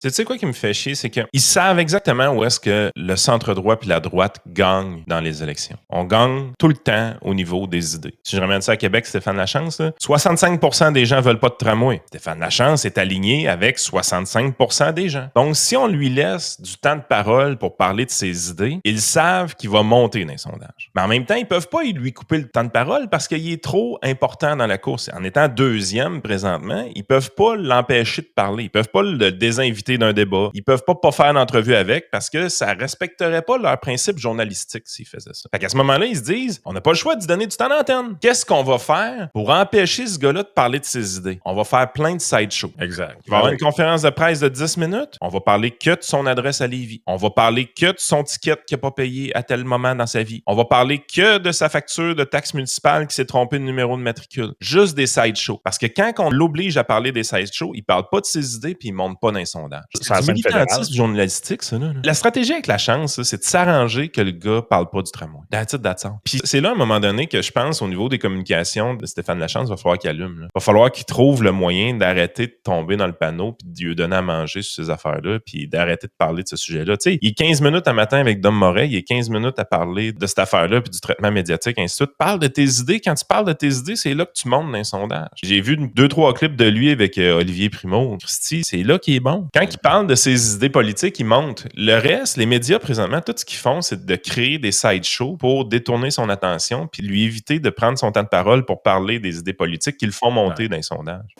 Tu sais quoi qui me fait chier, c'est qu'ils savent exactement où est-ce que le centre-droit puis la droite gagnent dans les élections. On gagne tout le temps au niveau des idées. Si je ramène ça à Québec, Stéphane Lachance, là, 65% des gens veulent pas de tramway. Stéphane Lachance est aligné avec 65% des gens. Donc, si on lui laisse du temps de parole pour parler de ses idées, ils savent qu'il va monter dans les sondages. Mais en même temps, ils peuvent pas lui couper le temps de parole parce qu'il est trop important dans la course. En étant deuxième présentement, ils peuvent pas l'empêcher de parler. Ils peuvent pas le désinviter d'un débat. Ils peuvent pas faire d'entrevue avec parce que ça respecterait pas leurs principes journalistiques s'ils faisaient ça. Fait qu'à ce moment-là, ils se disent, on n'a pas le choix de donner du temps d'antenne. Qu'est-ce qu'on va faire pour empêcher ce gars-là de parler de ses idées? On va faire plein de sideshows. Exact. Il va y avoir une conférence de presse de 10 minutes. On va parler que de son adresse à Lévis. On va parler que de son ticket qu'il n'a pas payé à tel moment dans sa vie. On va parler que de sa facture de taxe municipale qui s'est trompé de numéro de matricule. Juste des sideshows. Parce que quand on l'oblige à parler des sideshows, il parle pas de ses idées puis il monte pas dans les sondages. C'est du militantisme journalistique, ça. Là. La stratégie avec la chance, c'est de s'arranger que le gars parle pas du tramway. That's it, that's all. Puis c'est là, à un moment donné, que je pense, au niveau des communications de Stéphane Lachance, il va falloir qu'il allume. Là. Il va falloir qu'il trouve le moyen d'arrêter de tomber dans le panneau puis de lui donner à manger sur ces affaires-là puis d'arrêter de parler de ce sujet-là. Tu sais, il est 15 minutes un matin avec Dom Moret, il est 15 minutes à parler de cette affaire-là puis du traitement médiatique, ainsi de suite. Parle de tes idées. Quand tu parles de tes idées, c'est là que tu montes dans les sondages. J'ai vu 2-3 clips de lui avec Olivier Primo. Christy, c'est là qu'il est bon. Quand il parle de ses idées politiques, il monte. Le reste, les médias, présentement, tout ce qu'ils font, c'est de créer des sideshows pour détourner son attention puis lui éviter de prendre son temps de parole pour parler des idées politiques qui le font monter dans les sondages.